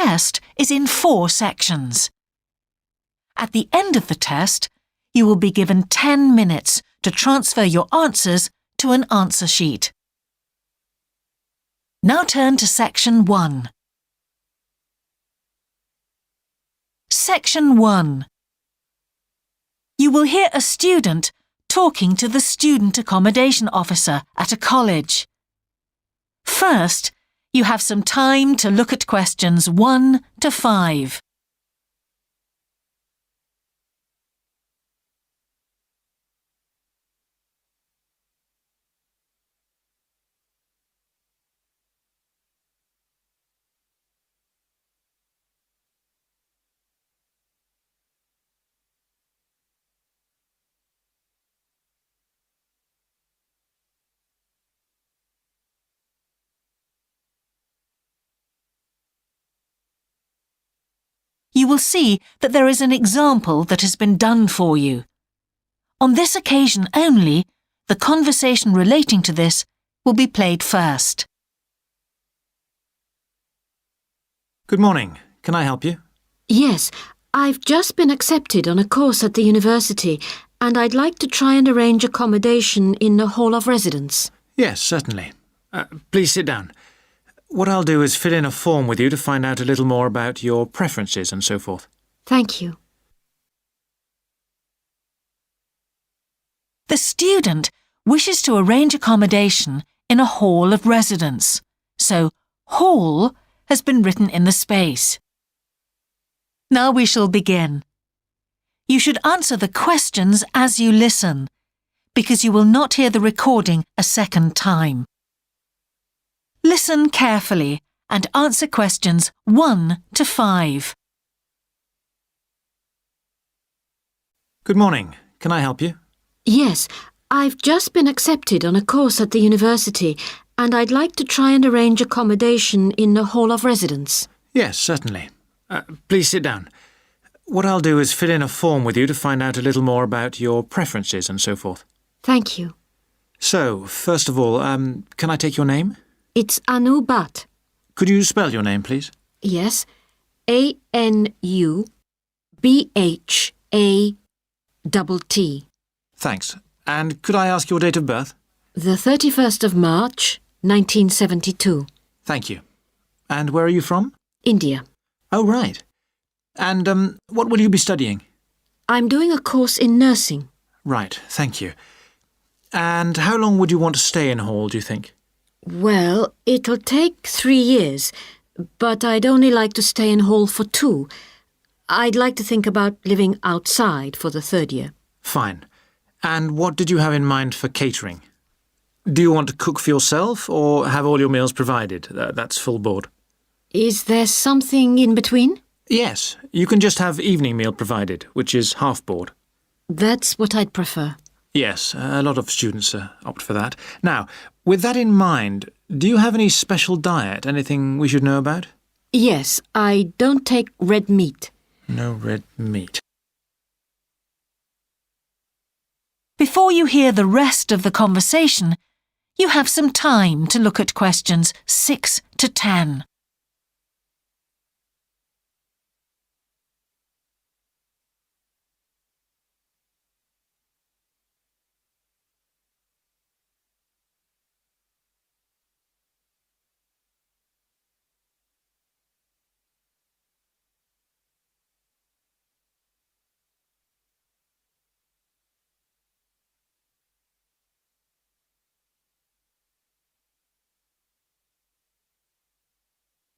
test is in 4 sections. At the end of the test, you will be given 10 minutes to transfer your answers to an answer sheet. Now turn to Section 1. Section 1. You will hear a student talking to the student accommodation officer at a college. First, you have some time to look at questions 1 to 5. You will see that there is an example that has been done for you. On this occasion only, the conversation relating to this will be played first. Good morning. Can I help you? Yes, I've just been accepted on a course at the university and I'd like to try and arrange accommodation in the hall of residence. Yes, certainly. Please sit down. What I'll do is fill in a form with you to find out a little more about your preferences and so forth. Thank you. The student wishes to arrange accommodation in a hall of residence, so hall has been written in the space. Now we shall begin. You should answer the questions as you listen, because you will not hear the recording a second time. Listen carefully and answer questions 1 to 5. Good morning. Can I help you? Yes, I've just been accepted on a course at the university and I'd like to try and arrange accommodation in the hall of residence. Yes, certainly. Please sit down. What I'll do is fill in a form with you to find out a little more about your preferences and so forth. Thank you. So, first of all, can I take your name? It's Anu Bhatt. Could you spell your name, please? Yes, ANUBHATT. Thanks. And could I ask your date of birth? The 31st of March, 1972. Thank you. And where are you from? India. Oh, right. And what will you be studying? I'm doing a course in nursing. Right, thank you. And how long would you want to stay in hall, do you think? Well, it'll take 3 years, but I'd only like to stay in hall for 2. I'd like to think about living outside for the 3rd year. Fine. And what did you have in mind for catering? Do you want to cook for yourself or have all your meals provided? That's full board. Is there something in between? Yes, you can just have evening meal provided, which is half board. That's what I'd prefer. Yes, a lot of students opt for that. Now, with that in mind, do you have any special diet, anything we should know about? Yes, I don't take red meat. No red meat. Before you hear the rest of the conversation, you have some time to look at questions 6 to 10.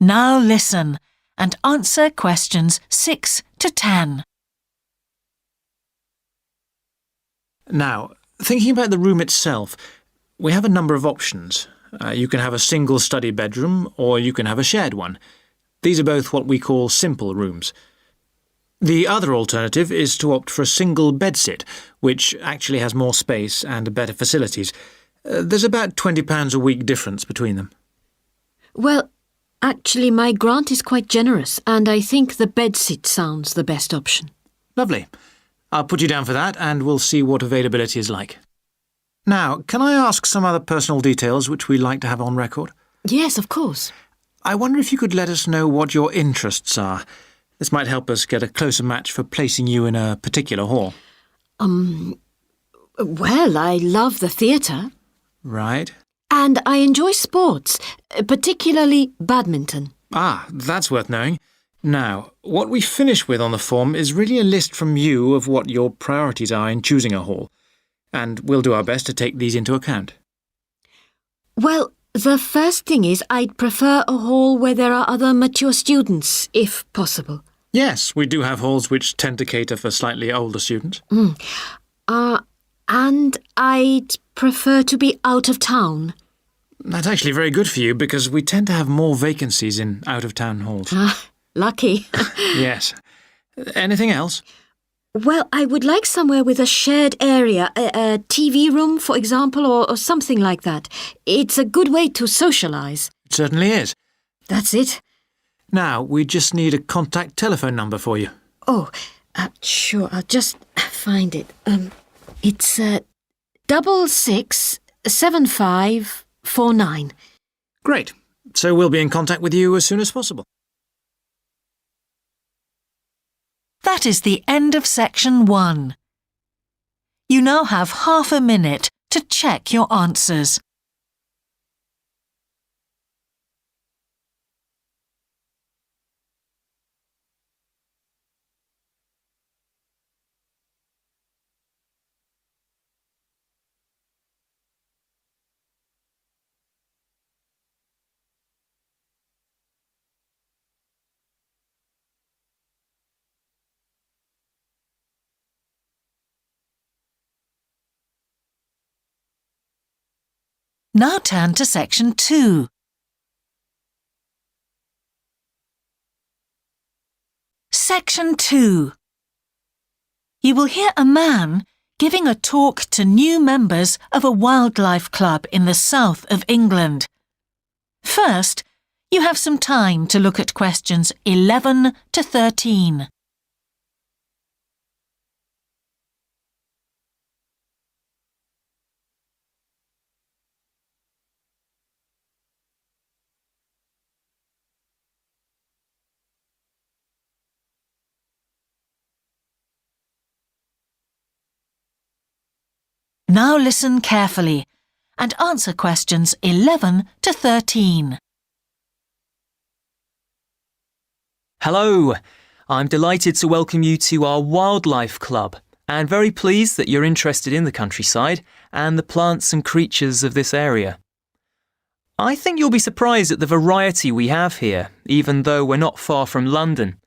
Now listen and answer questions 6 to 10. Now, thinking about the room itself, we have a number of options. You can have a single study bedroom or you can have a shared one. These are both what we call simple rooms. The other alternative is to opt for a single bedsit, which actually has more space and better facilities. There's about £20 a week difference between them. Well, actually my grant is quite generous and I think the bedsit sounds the best option. Lovely. I'll put you down for that and we'll see what availability is like. Now, can I ask some other personal details which we like to have on record? Yes, of course. I wonder if you could let us know what your interests are. This might help us get a closer match for placing you in a particular hall. Well, I love the theatre. Right. And I enjoy sports, particularly badminton. Ah, that's worth knowing. Now, what we finish with on the form is really a list from you of what your priorities are in choosing a hall, and we'll do our best to take these into account. Well, the first thing is I'd prefer a hall where there are other mature students, if possible. Yes, we do have halls which tend to cater for slightly older students. And I'd prefer to be out of town. That's actually very good for you because we tend to have more vacancies in out-of-town halls. Lucky. Yes. Anything else? Well, I would like somewhere with a shared area, a TV room, for example, or something like that. It's a good way to socialise. It certainly is. That's it. Now, we just need a contact telephone number for you. Oh, sure, I'll just find it. It's 667549. Great. So we'll be in contact with you as soon as possible. That is the end of section 1. You now have half a minute to check your answers. Now turn to section 2. Section 2. You will hear a man giving a talk to new members of a wildlife club in the south of England. First, you have some time to look at questions 11 to 13. Now listen carefully and answer questions 11 to 13. Hello, I'm delighted to welcome you to our wildlife club and very pleased that you're interested in the countryside and the plants and creatures of this area. I think you'll be surprised at the variety we have here, even though we're not far from London.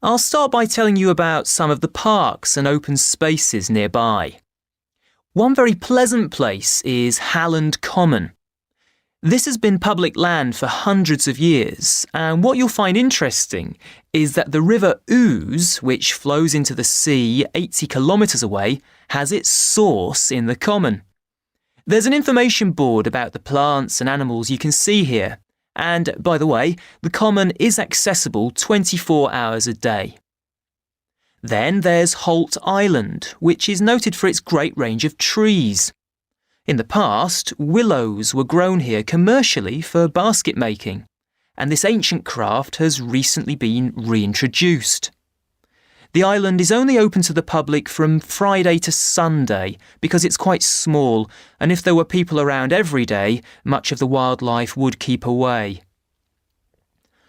I'll start by telling you about some of the parks and open spaces nearby. One very pleasant place is Halland Common. This has been public land for hundreds of years, and what you'll find interesting is that the River Ouse, which flows into the sea 80 kilometres away, has its source in the common. There's an information board about the plants and animals you can see here, and, by the way, the common is accessible 24 hours a day. Then there's Holt Island, which is noted for its great range of trees. In the past, willows were grown here commercially for basket making, and this ancient craft has recently been reintroduced. The island is only open to the public from Friday to Sunday because it's quite small, and if there were people around every day, much of the wildlife would keep away.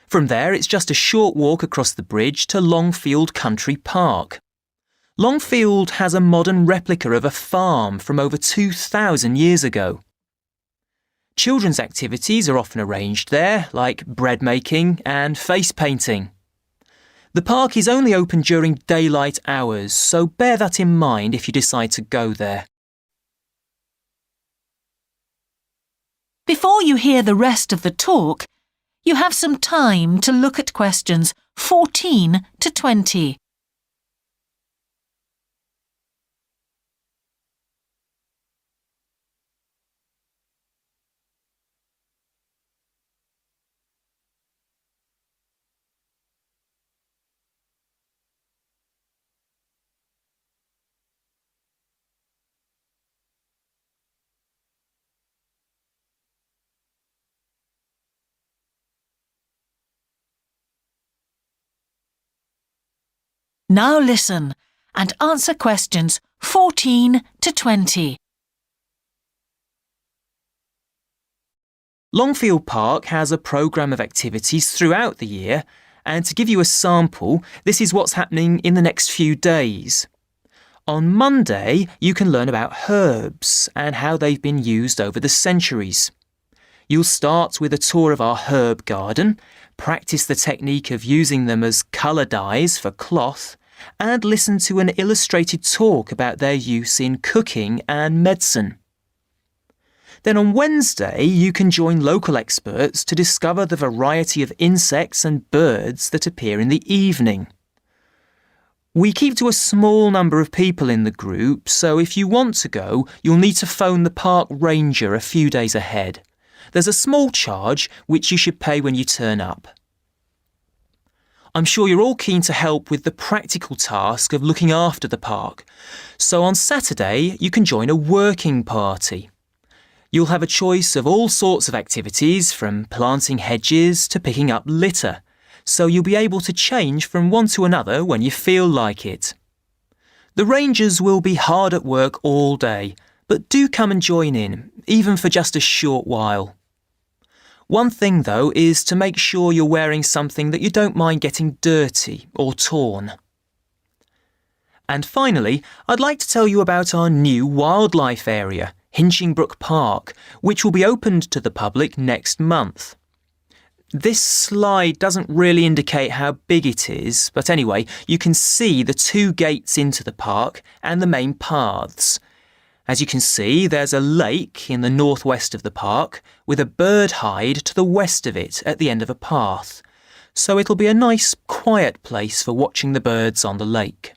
From there, it's just a short walk across the bridge to Longfield Country Park. Longfield has a modern replica of a farm from over 2,000 years ago. Children's activities are often arranged there, like bread making and face painting. The park is only open during daylight hours, so bear that in mind if you decide to go there. Before you hear the rest of the talk, you have some time to look at questions 14 to 20. Now listen and answer questions 14 to 20. Longfield Park has a programme of activities throughout the year, and to give you a sample, this is what's happening in the next few days. On Monday, you can learn about herbs and how they've been used over the centuries. You'll start with a tour of our herb garden, practice the technique of using them as colour dyes for cloth, and listen to an illustrated talk about their use in cooking and medicine. Then on Wednesday, you can join local experts to discover the variety of insects and birds that appear in the evening. We keep to a small number of people in the group, so if you want to go, you'll need to phone the park ranger a few days ahead. There's a small charge which you should pay when you turn up. I'm sure you're all keen to help with the practical task of looking after the park, so on Saturday you can join a working party. You'll have a choice of all sorts of activities, from planting hedges to picking up litter, so you'll be able to change from one to another when you feel like it. The rangers will be hard at work all day, but do come and join in, even for just a short while. One thing, though, is to make sure you're wearing something that you don't mind getting dirty or torn. And finally, I'd like to tell you about our new wildlife area, Hinchingbrook Park, which will be opened to the public next month. This slide doesn't really indicate how big it is, but anyway, you can see the 2 gates into the park and the main paths. As you can see, there's a lake in the northwest of the park with a bird hide to the west of it at the end of a path, so it'll be a nice, quiet place for watching the birds on the lake.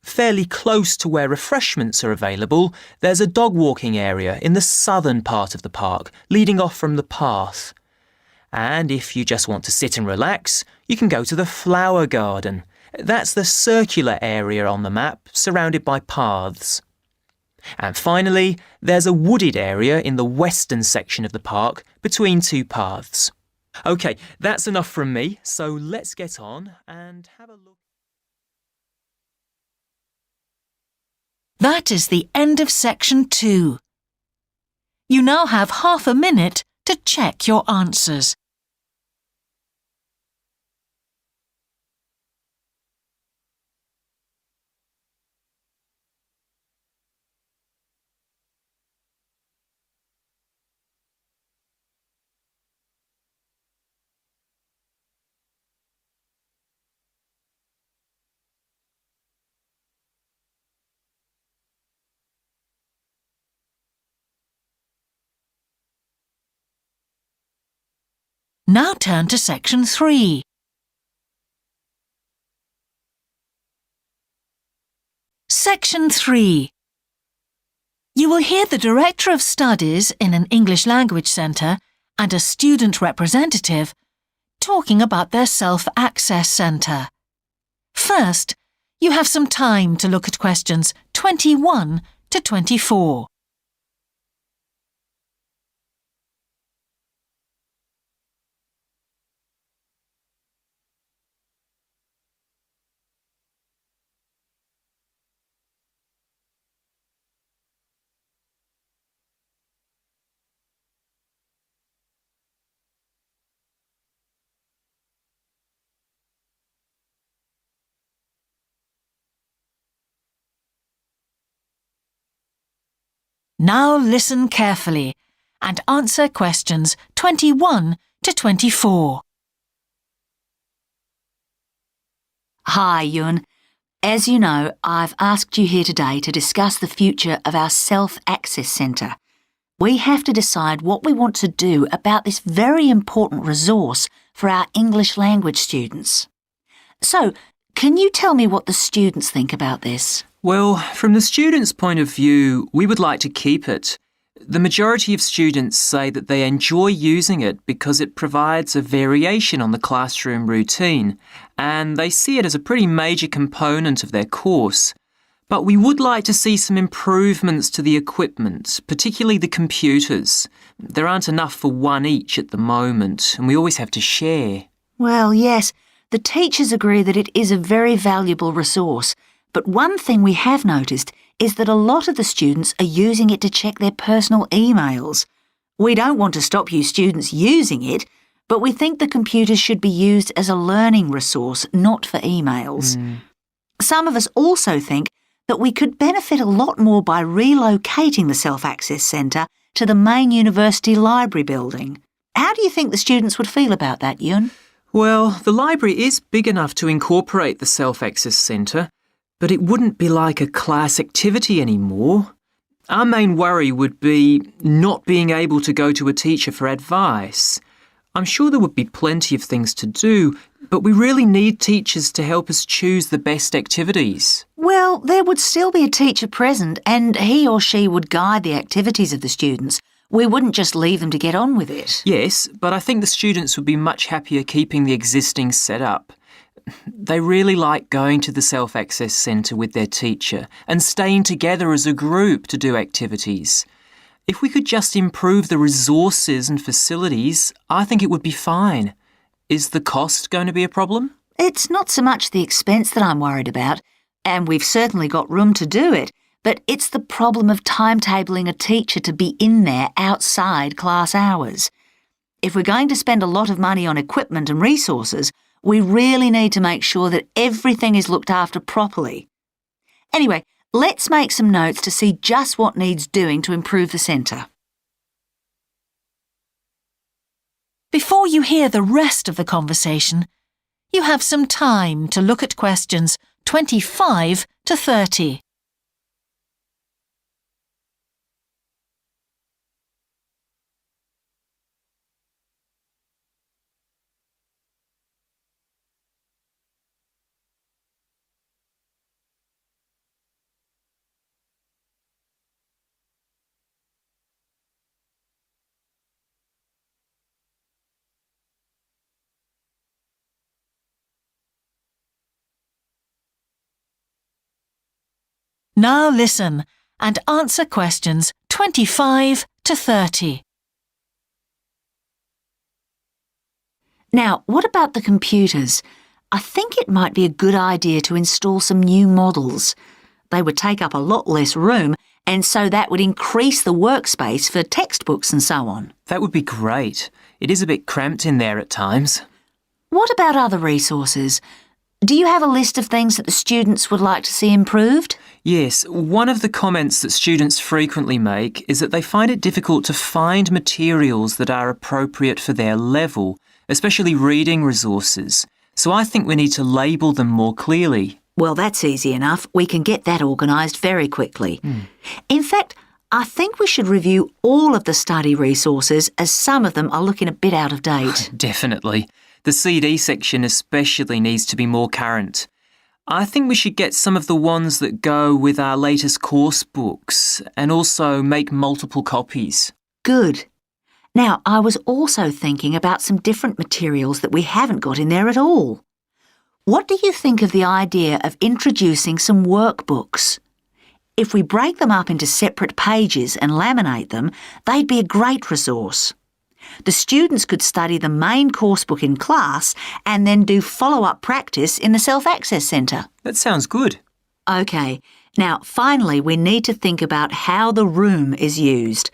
Fairly close to where refreshments are available, there's a dog walking area in the southern part of the park, leading off from the path. And if you just want to sit and relax, you can go to the flower garden. That's the circular area on the map, surrounded by paths. And finally, there's a wooded area in the western section of the park, between 2 paths. OK, that's enough from me, so let's get on and have a look. That is the end of section 2. You now have half a minute to check your answers. Now turn to section 3. Section 3. You will hear the Director of Studies in an English Language Centre and a student representative talking about their self-access centre. First, you have some time to look at questions 21 to 24. Now listen carefully and answer questions 21 to 24. Hi, Ewan. As you know, I've asked you here today to discuss the future of our self-access centre. We have to decide what we want to do about this very important resource for our English language students. So, can you tell me what the students think about this? Well, from the students' point of view, we would like to keep it. The majority of students say that they enjoy using it because it provides a variation on the classroom routine, and they see it as a pretty major component of their course. But we would like to see some improvements to the equipment, particularly the computers. There aren't enough for one each at the moment, and we always have to share. Well, yes, The teachers agree that it is a very valuable resource, but one thing we have noticed is that a lot of the students are using it to check their personal emails. We don't want to stop you students using it, but we think the computers should be used as a learning resource, not for emails. Some of us also think that we could benefit a lot more by relocating the Self-Access Centre to the main university library building. How do you think the students would feel about that, Yun? Well, the library is big enough to incorporate the Self-Access Centre, but it wouldn't be like a class activity anymore. Our main worry would be not being able to go to a teacher for advice. I'm sure there would be plenty of things to do, but we really need teachers to help us choose the best activities. Well, there would still be a teacher present and he or she would guide the activities of the students. We wouldn't just leave them to get on with it. Yes, but I think the students would be much happier keeping the existing setup. They really like going to the Self-Access Centre with their teacher and staying together as a group to do activities. If we could just improve the resources and facilities, I think it would be fine. Is the cost going to be a problem? It's not so much the expense that I'm worried about, and we've certainly got room to do it, but it's the problem of timetabling a teacher to be in there outside class hours. If we're going to spend a lot of money on equipment and resources, we really need to make sure that everything is looked after properly. Anyway, let's make some notes to see just what needs doing to improve the centre. Before you hear the rest of the conversation, you have some time to look at questions 25 to 30. Now listen and answer questions 25 to 30. Now, what about the computers? I think it might be a good idea to install some new models. They would take up a lot less room, and so that would increase the workspace for textbooks and so on. That would be great. It is a bit cramped in there at times. What about other resources? Do you have a list of things that the students would like to see improved? Yes, one of the comments that students frequently make is that they find it difficult to find materials that are appropriate for their level, especially reading resources. So I think we need to label them more clearly. Well, that's easy enough. We can get that organised very quickly. In fact, I think we should review all of the study resources as some of them are looking a bit out of date. Definitely. The CD section especially needs to be more current. I think we should get some of the ones that go with our latest course books and also make multiple copies. Good. Now, I was also thinking about some different materials that we haven't got in there at all. What do you think of the idea of introducing some workbooks? If we break them up into separate pages and laminate them, they'd be a great resource. The students could study the main course book in class and then do follow-up practice in the Self-Access Centre. That sounds good. OK, now finally we need to think about how the room is used.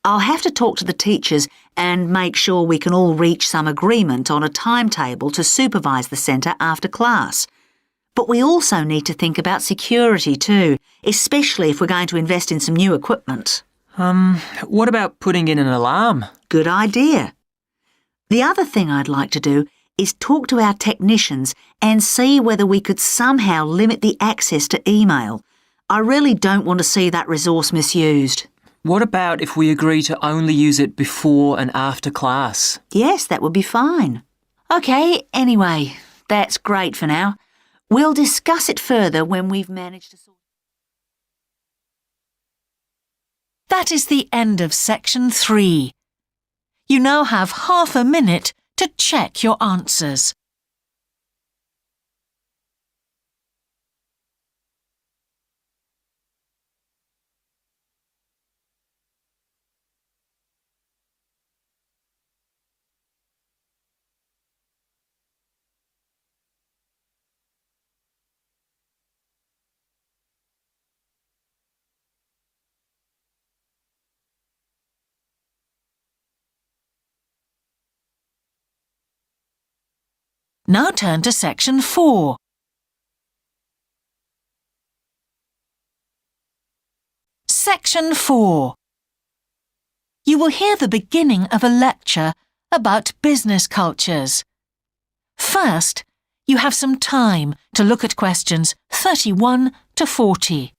I'll have to talk to the teachers and make sure we can all reach some agreement on a timetable to supervise the centre after class. But we also need to think about security too, especially if we're going to invest in some new equipment. What about putting in an alarm? Good idea. The other thing I'd like to do is talk to our technicians and see whether we could somehow limit the access to email. I really don't want to see that resource misused. What about if we agree to only use it before and after class? Yes, that would be fine. OK, anyway, that's great for now. We'll discuss it further when we've managed to sort. That is the end of section 3. You now have half a minute to check your answers. Now turn to section 4. Section 4. You will hear the beginning of a lecture about business cultures. First, you have some time to look at questions 31 to 40.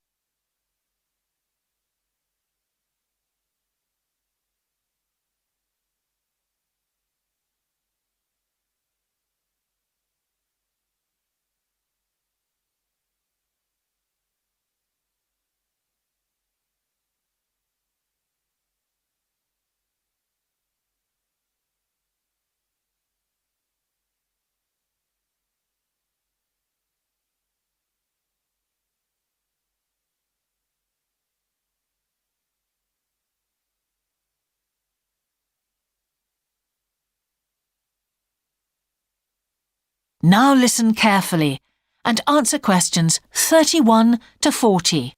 Now listen carefully and answer questions 31 to 40.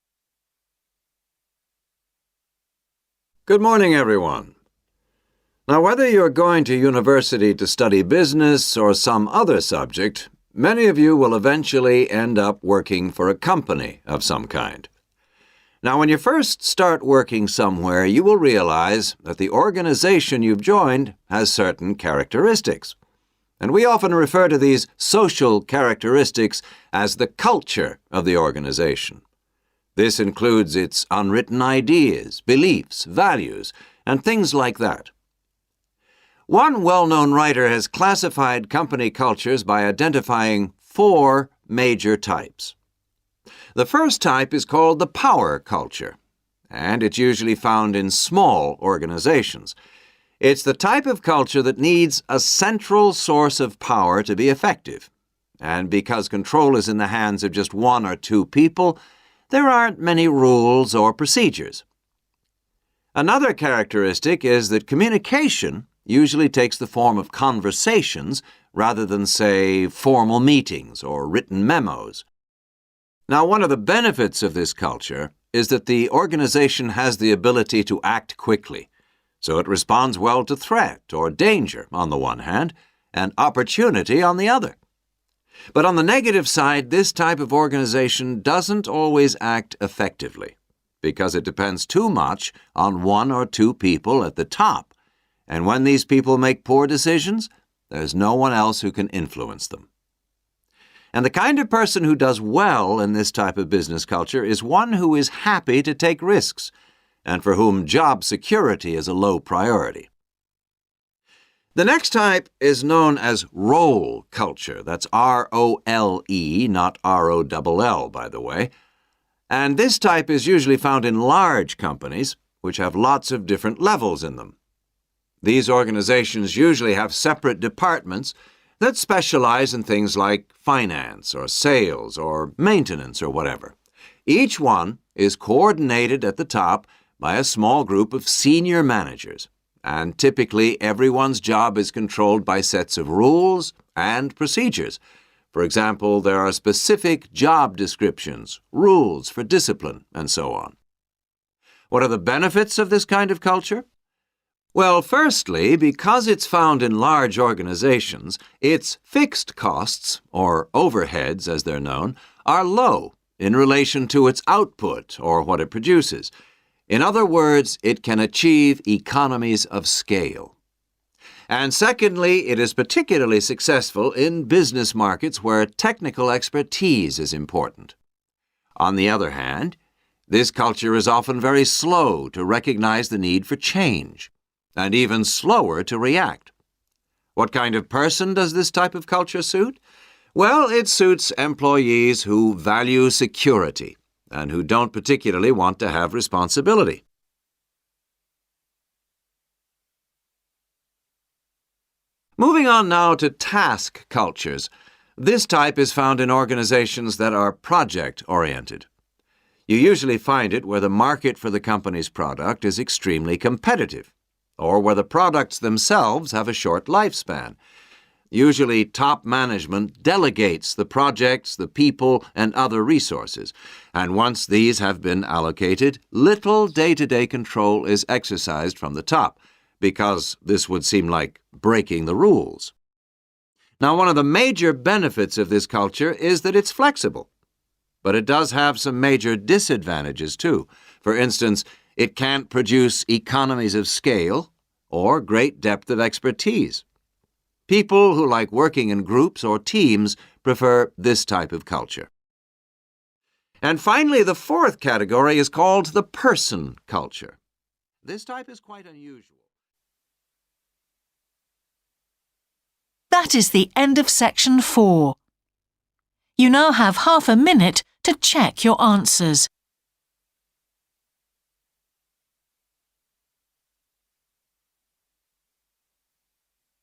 Good morning, everyone. Now, whether you're going to university to study business or some other subject, many of you will eventually end up working for a company of some kind. Now, when you first start working somewhere, you will realize that the organization you've joined has certain characteristics. And we often refer to these social characteristics as the culture of the organization. This includes its unwritten ideas, beliefs, values, and things like that. One well-known writer has classified company cultures by identifying 4 major types. The first type is called the power culture, and it's usually found in small organizations. It's the type of culture that needs a central source of power to be effective. And because control is in the hands of just 1 or 2 people, there aren't many rules or procedures. Another characteristic is that communication usually takes the form of conversations rather than, say, formal meetings or written memos. Now, one of the benefits of this culture is that the organization has the ability to act quickly. So it responds well to threat or danger on the one hand, and opportunity on the other. But on the negative side, this type of organization doesn't always act effectively, because it depends too much on 1 or 2 people at the top. And when these people make poor decisions, there's no one else who can influence them. And the kind of person who does well in this type of business culture is one who is happy to take risks, and for whom job security is a low priority. The next type is known as role culture. That's R-O-L-E, not R-O-L-L, by the way. And this type is usually found in large companies, which have lots of different levels in them. These organizations usually have separate departments that specialize in things like finance or sales or maintenance or whatever. Each one is coordinated at the top by a small group of senior managers, and typically everyone's job is controlled by sets of rules and procedures. For example, there are specific job descriptions, rules for discipline, and so on. What are the benefits of this kind of culture? Well, firstly, because it's found in large organizations, its fixed costs, or overheads as they're known, are low in relation to its output or what it produces. In other words, it can achieve economies of scale. And secondly, it is particularly successful in business markets where technical expertise is important. On the other hand, this culture is often very slow to recognize the need for change, and even slower to react. What kind of person does this type of culture suit? Well, it suits employees who value security and who don't particularly want to have responsibility. Moving on now to task cultures. This type is found in organizations that are project-oriented. You usually find it where the market for the company's product is extremely competitive, or where the products themselves have a short lifespan. Usually, top management delegates the projects, the people, and other resources, and once these have been allocated, little day-to-day control is exercised from the top, because this would seem like breaking the rules. Now, one of the major benefits of this culture is that it's flexible. But it does have some major disadvantages, too. For instance, it can't produce economies of scale or great depth of expertise. People who like working in groups or teams prefer this type of culture. And finally, the fourth category is called the person culture. This type is quite unusual. That is the end of section 4. You now have half a minute to check your answers.